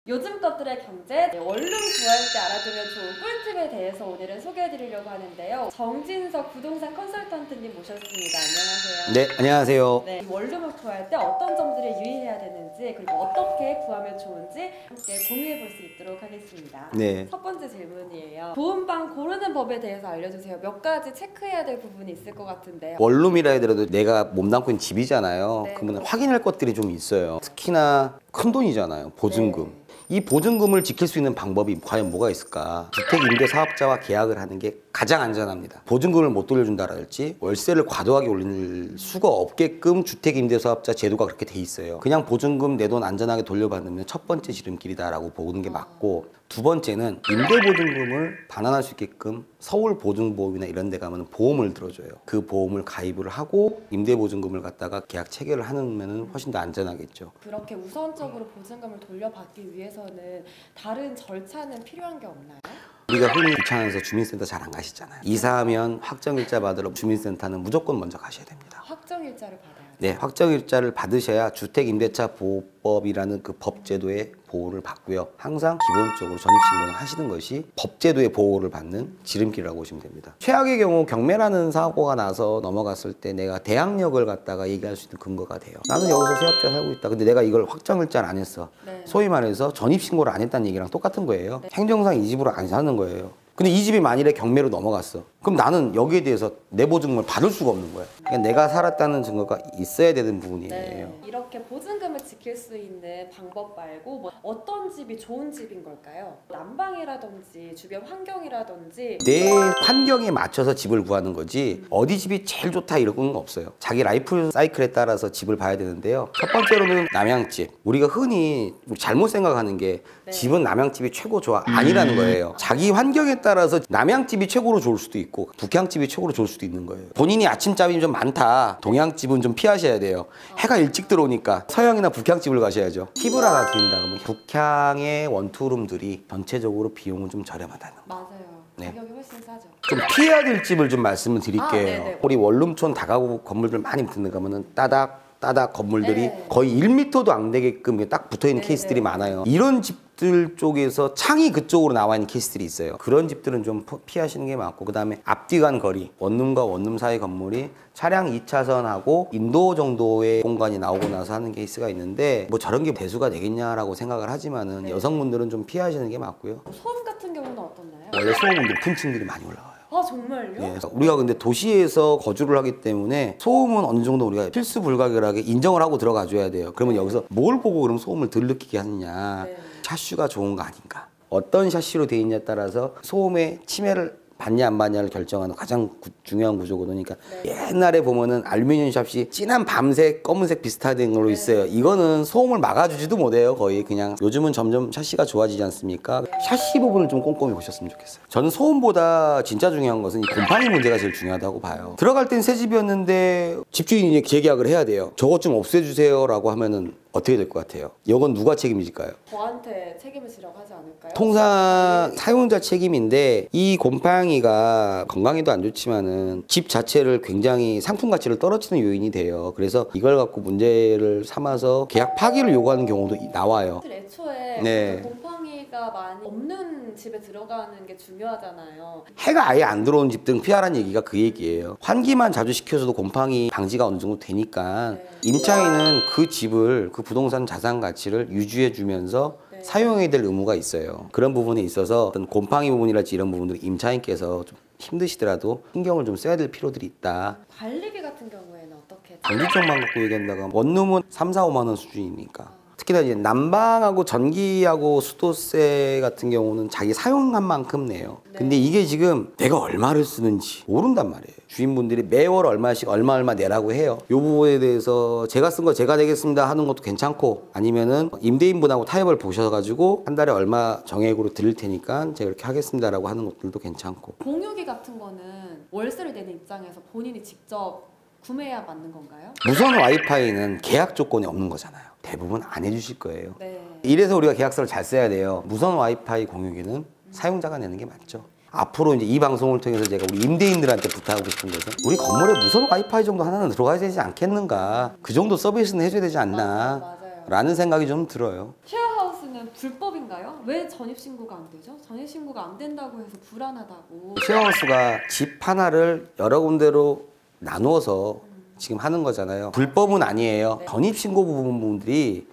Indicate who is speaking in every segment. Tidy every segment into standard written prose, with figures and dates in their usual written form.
Speaker 1: 요즘 것들의 경제, 원룸 구할 때 알아두면 좋은 꿀팁에 대해서 오늘은 소개해드리려고 하는데요. 정진석 부동산 컨설턴트님 모셨습니다. 안녕하세요.
Speaker 2: 네, 안녕하세요.
Speaker 1: 네, 원룸을 구할 때 어떤 점들을 유의해야 되는지, 그리고 어떻게 구하면 좋은지 함께 공유해 볼 수 있도록 하겠습니다.
Speaker 2: 네.
Speaker 1: 첫 번째 질문이에요. 좋은 방 고르는 법에 대해서 알려주세요. 몇 가지 체크해야 될 부분이 있을 것 같은데요.
Speaker 2: 원룸이라 하더라도 내가 몸담고 있는 집이잖아요.
Speaker 1: 네.
Speaker 2: 그러면 확인할 것들이 좀 있어요. 특히나 큰 돈이잖아요. 보증금.
Speaker 1: 네.
Speaker 2: 이 보증금을 지킬 수 있는 방법이 과연 뭐가 있을까? 주택임대사업자와 계약을 하는 게 가장 안전합니다. 보증금을 못 돌려준다랄지 월세를 과도하게 올릴 수가 없게끔 주택임대사업자 제도가 그렇게 돼 있어요. 그냥 보증금 내 돈 안전하게 돌려받으면 첫 번째 지름길이다라고 보는 게 맞고, 두 번째는 임대보증금을 반환할 수 있게끔 서울보증보험이나 이런 데 가면 보험을 들어줘요. 그 보험을 가입을 하고 임대보증금을 갖다가 계약 체결을 하면 훨씬 더 안전하겠죠.
Speaker 1: 그렇게 우선적으로 보증금을 돌려받기 위해서는 다른 절차는 필요한 게 없나요?
Speaker 2: 우리가 흔히 귀찮아서 주민센터 잘 안 가시잖아요. 이사하면 확정일자 받으러 주민센터는 무조건 먼저 가셔야 됩니다.
Speaker 1: 확정일자를 받아야 돼요?
Speaker 2: 네, 확정일자를 받으셔야 주택임대차 보호법이라는 그 법제도의 보호를 받고요. 항상 기본적으로 전입신고는 하시는 것이 법제도의 보호를 받는 지름길이라고 보시면 됩니다. 최악의 경우 경매라는 사고가 나서 넘어갔을 때 내가 대항력을 갖다가 얘기할 수 있는 근거가 돼요. 나는 여기서 세입자 살고 있다. 근데 내가 이걸 확정일자를 안 했어.
Speaker 1: 네.
Speaker 2: 소위 말해서 전입신고를 안 했다는 얘기랑 똑같은 거예요. 행정상 이 집으로 안 사는 거예요. 근데 이 집이 만일에 경매로 넘어갔어. 그럼 나는 여기에 대해서 내 보증금을 받을 수가 없는 거야. 그러니까 내가 살았다는 증거가 있어야 되는 부분이에요.
Speaker 1: 네. 이렇게 보증금을 지킬 수 있는 방법 말고 뭐 어떤 집이 좋은 집인 걸까요? 난방이라든지 주변 환경이라든지
Speaker 2: 내 환경에 맞춰서 집을 구하는 거지 어디 집이 제일 좋다 이런 건 없어요. 자기 라이프 사이클에 따라서 집을 봐야 되는데요. 첫 번째로는 남양집. 우리가 흔히 잘못 생각하는 게
Speaker 1: 네.
Speaker 2: 집은 남양집이 최고 좋아. 아니라는 거예요. 자기 환경에 따라서 남양집이 최고로 좋을 수도 있고 북향집이 최고로 좋을 수도 있는 거예요. 본인이 아침잠이 좀 많다. 동양집은 좀 피하셔야 돼요. 해가 일찍 들어오니까 서양이나 북향집을 가셔야죠. 팁을 하나 드린다 그러면 북향의 원투룸들이 전체적으로 비용은 좀 저렴하다는 거.
Speaker 1: 맞아요.
Speaker 2: 네.
Speaker 1: 가격이 훨씬 싸죠.
Speaker 2: 좀 피해야 될 집을 좀 말씀을 드릴게요.
Speaker 1: 아, 네네.
Speaker 2: 우리 원룸촌 다가구 건물들 많이 붙는 가면은 따닥 건물들이
Speaker 1: 네.
Speaker 2: 거의 1m도 안 되게끔 딱 붙어있는
Speaker 1: 네네.
Speaker 2: 케이스들이 많아요. 이런 집들 쪽에서 창이 그쪽으로 나와 있는 케이스들이 있어요. 그런 집들은 좀 피하시는 게 맞고, 그 다음에 앞뒤 간 거리, 원룸과 원룸 사이 건물이 차량 2차선하고 인도 정도의 공간이 나오고 나서 하는 케이스가 있는데 뭐 저런 게 대수가 되겠냐라고 생각을 하지만은
Speaker 1: 네.
Speaker 2: 여성분들은 좀 피하시는 게 맞고요.
Speaker 1: 소음 같은 경우는 어떻나요?
Speaker 2: 원래 소음은 높은 층들이 많이 올라와요.
Speaker 1: 아 정말요?
Speaker 2: 예, 그래서 우리가 근데 도시에서 거주를 하기 때문에 소음은 어느 정도 우리가 필수 불가결하게 인정을 하고 들어가 줘야 돼요. 그러면 여기서 뭘 보고 그럼 소음을 덜 느끼게 하느냐.
Speaker 1: 네.
Speaker 2: 샤시가 좋은 거 아닌가. 어떤 샤시로 돼 있냐에 따라서 소음의 침해를 받냐 안 받냐를 결정하는 가장 중요한 구조거든요. 그러니까
Speaker 1: 네.
Speaker 2: 옛날에 보면은 알루미늄 샤시 진한 밤색 검은색 비슷한 걸로 있어요. 이거는 소음을 막아주지도 못해요. 거의 그냥 요즘은 점점 샤시가 좋아지지 않습니까? 샤시 부분을 좀 꼼꼼히 보셨으면 좋겠어요. 저는 소음보다 진짜 중요한 것은 이 곰팡이 문제가 제일 중요하다고 봐요. 들어갈 땐 새 집이었는데 집주인이 이제 재계약을 해야 돼요. 저것 좀 없애주세요라고 하면은 어떻게 될 것 같아요? 이건 누가 책임질까요?
Speaker 1: 저한테 책임을 지라고 하지 않을까요?
Speaker 2: 통상 사용자 책임인데 이 곰팡이가 건강에도 안 좋지만은 집 자체를 굉장히 상품 가치를 떨어뜨리는 요인이 돼요. 그래서 이걸 갖고 문제를 삼아서 계약 파기를 요구하는 경우도 나와요.
Speaker 1: 사실 애초에
Speaker 2: 네.
Speaker 1: 곰팡이가 많이 없는 집에 들어가는 게 중요하잖아요.
Speaker 2: 해가 아예 안 들어오는 집들은 피하라는 얘기가 그 얘기예요. 환기만 자주 시켜줘도 곰팡이 방지가 어느 정도 되니까
Speaker 1: 네.
Speaker 2: 임차인은 그 집을 그 부동산 자산 가치를 유지해 주면서
Speaker 1: 네.
Speaker 2: 사용해야 될 의무가 있어요. 그런 부분에 있어서 어떤 곰팡이 부분이랄지 이런 부분들이 임차인께서 좀 힘드시더라도 신경을 좀 써야 될 필요들이 있다.
Speaker 1: 관리비 같은 경우에는 어떻게?
Speaker 2: 전기총만 갖고 얘기한다고 하면 원룸은 3, 4, 5만 원 수준이니까. 특히나 이제 난방하고 전기하고 수도세 같은 경우는 자기 사용한 만큼 내요.
Speaker 1: 네.
Speaker 2: 근데 이게 지금 내가 얼마를 쓰는지 모른단 말이에요. 주인분들이 매월 얼마씩 얼마 내라고 해요. 이 부분에 대해서 제가 쓴 거 제가 내겠습니다 하는 것도 괜찮고, 아니면은 임대인분하고 타협을 보셔가지고 한 달에 얼마 정액으로 드릴 테니까 제가 이렇게 하겠습니다라고 하는 것들도 괜찮고.
Speaker 1: 공유기 같은 거는 월세를 내는 입장에서 본인이 직접 구매해야 맞는 건가요?
Speaker 2: 무선 와이파이는 계약 조건이 없는 거잖아요. 대부분 안 해주실 거예요.
Speaker 1: 네.
Speaker 2: 이래서 우리가 계약서를 잘 써야 돼요. 무선 와이파이 공유기는 사용자가 내는 게 맞죠. 앞으로 이제 이 방송을 통해서 제가 우리 임대인들한테 부탁하고 싶은 것은 우리 건물에 무선 와이파이 정도 하나는 들어가야 되지 않겠는가. 그 정도 서비스는 해줘야 되지 않나
Speaker 1: 맞아요.
Speaker 2: 라는 생각이 좀 들어요.
Speaker 1: 쉐어하우스는 신고는 불법인가요? 왜 전입신고가 안 되죠? 전입신고가 안 된다고 해서 불안하다고.
Speaker 2: 쉐어하우스가 집 하나를 여러 군데로 나누어서 지금 하는 거잖아요. 불법은 아니에요.
Speaker 1: 네.
Speaker 2: 전입신고 부분들이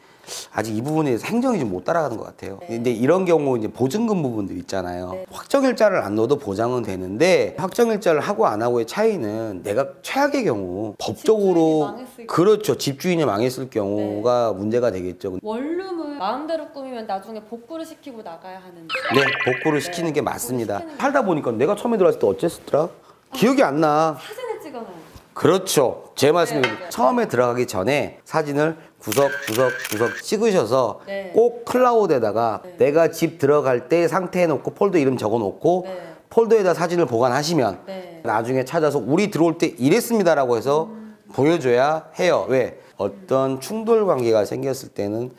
Speaker 2: 아직 이 부분에 대해서 행정이 좀 못 따라가는 것 같아요.
Speaker 1: 네.
Speaker 2: 근데 이런 경우 이제 보증금 부분들 있잖아요.
Speaker 1: 네.
Speaker 2: 확정일자를 안 넣어도 보장은 되는데 확정일자를 하고 안 하고의 차이는 내가 최악의 경우 법적으로
Speaker 1: 망했을
Speaker 2: 그렇죠. 집주인이 망했을 경우가 문제가 되겠죠.
Speaker 1: 원룸을 마음대로 꾸미면 나중에 복구를 시키고 나가야 하는데.
Speaker 2: 네, 복구를 시키는 게 맞습니다. 살다 보니까 내가 처음에 들어왔을 때 어쨌더라? 기억이 안 나.
Speaker 1: 사진을 찍어놔요.
Speaker 2: 그렇죠. 제 말씀입니다.
Speaker 1: 네.
Speaker 2: 처음에 들어가기 전에 사진을 구석구석 찍으셔서
Speaker 1: 네.
Speaker 2: 꼭 클라우드에다가
Speaker 1: 네.
Speaker 2: 내가 집 들어갈 때 상태해 놓고 폴더 이름 적어 놓고
Speaker 1: 네.
Speaker 2: 폴더에다 사진을 보관하시면
Speaker 1: 네.
Speaker 2: 나중에 찾아서 우리 들어올 때 이랬습니다라고 해서 보여줘야 해요. 왜? 어떤 충돌 관계가 생겼을 때는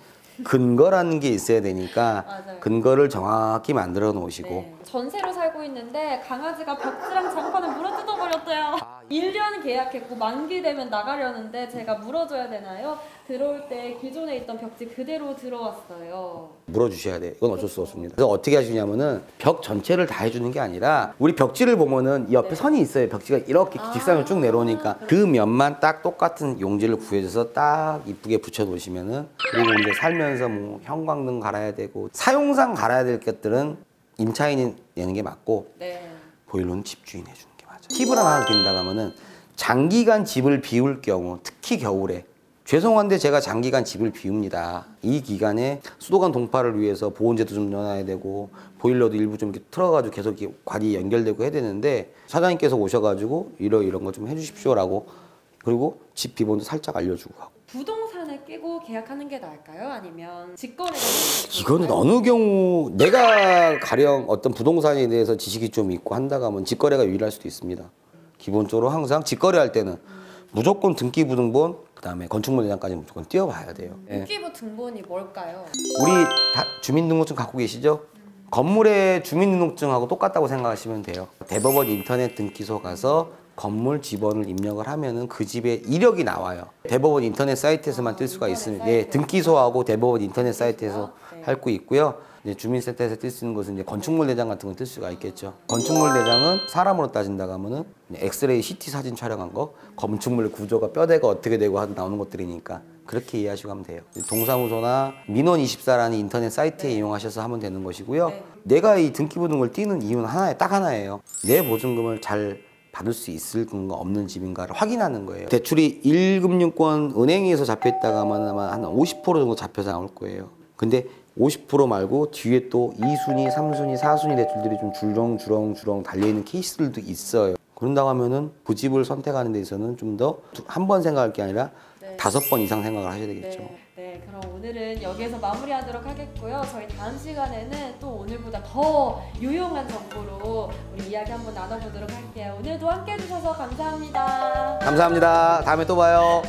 Speaker 2: 근거라는 게 있어야 되니까
Speaker 1: 맞아요.
Speaker 2: 근거를 정확히 만들어 놓으시고
Speaker 1: 네. 전세로 살고 있는데 강아지가 벽지랑 장판을 물어 뜯어버렸대요. 1년 계약했고 만기 되면 나가려는데 제가 물어줘야 되나요? 들어올 때 기존에 있던 벽지 그대로 들어왔어요.
Speaker 2: 물어주셔야 돼요. 이건 어쩔 수 없습니다. 그래서 어떻게 하시냐면은 벽 전체를 다 해주는 게 아니라 우리 벽지를 보면은 옆에
Speaker 1: 네.
Speaker 2: 선이 있어요. 벽지가 이렇게 직선으로 쭉 내려오니까 그 면만 딱 똑같은 용지를 구해줘서 딱 이쁘게 붙여놓으시면은 그리고 이제 살면서 뭐 형광등 갈아야 되고 사용상 갈아야 될 것들은 임차인이 내는 게 맞고
Speaker 1: 네.
Speaker 2: 보일러는 집주인이 해주는 게 맞아요. 팁을 하나 드린다고 하면은 장기간 집을 비울 경우 특히 겨울에 죄송한데 제가 장기간 집을 비웁니다. 이 기간에 수도관 동파를 위해서 보온재도 좀 넣어야 되고 보일러도 일부 좀 이렇게 틀어가지고 계속 이렇게 관이 연결되고 해야 되는데 사장님께서 오셔가지고 이런 거 좀 해주십시오라고 그리고 집 비번도 살짝 알려주고 하고
Speaker 1: 부동산에 끼고 계약하는 게 나을까요? 아니면 직거래가
Speaker 2: 이거는 어느 경우 내가 가령 어떤 부동산에 대해서 지식이 좀 있고 한다고 하면 직거래가 유일할 수도 있습니다. 기본적으로 항상 직거래할 때는 무조건 등기부등본 그다음에 건축물 대장까지 무조건 띄워봐야 돼요. 예.
Speaker 1: 등기부 등본이 뭘까요?
Speaker 2: 우리 다 주민등록증 갖고 계시죠? 건물의 주민등록증하고 똑같다고 생각하시면 돼요. 대법원 인터넷 등기소 가서 건물 지번을 입력을 하면은 그 집의 이력이 나와요. 대법원 인터넷 사이트에서만 뜰 수가 있습니다. 네, 등기소하고 대법원 인터넷 사이트에서
Speaker 1: 네.
Speaker 2: 할 수 있고요. 이제 주민센터에서 뜰 수 있는 것은 이제 건축물 대장 같은 건 뜰 수가 있겠죠. 건축물 대장은 사람으로 따진다고 하면은 엑스레이 CT 사진 촬영한 거, 건축물 구조가 뼈대가 어떻게 되고 하도 나오는 것들이니까 그렇게 이해하시고 하면 돼요. 동사무소나 민원24라는 인터넷 사이트에 이용하셔서 하면 되는 것이고요.
Speaker 1: 네.
Speaker 2: 내가 이 등기부등을 띄는 이유는 딱 하나예요. 내 보증금을 잘 받을 수 있을 건가 없는 집인가를 확인하는 거예요. 대출이 1금융권 은행에서 잡혀있다가 아마 한 50% 정도 잡혀서 나올 거예요. 근데 50% 말고 뒤에 또 2순위, 3순위, 4순위 대출들이 좀 주렁주렁 달려있는 케이스들도 있어요. 그런다고 하면은 그 집을 선택하는 데 있어서는 좀 더 한 번 생각할 게 아니라
Speaker 1: 네.
Speaker 2: 5번 이상 생각을 하셔야 되겠죠.
Speaker 1: 네, 그럼 오늘은 여기에서 마무리하도록 하겠고요. 저희 다음 시간에는 또 오늘보다 더 유용한 정보로 우리 이야기 한번 나눠보도록 할게요. 오늘도 함께 해주셔서 감사합니다.
Speaker 2: 감사합니다. 다음에 또 봐요.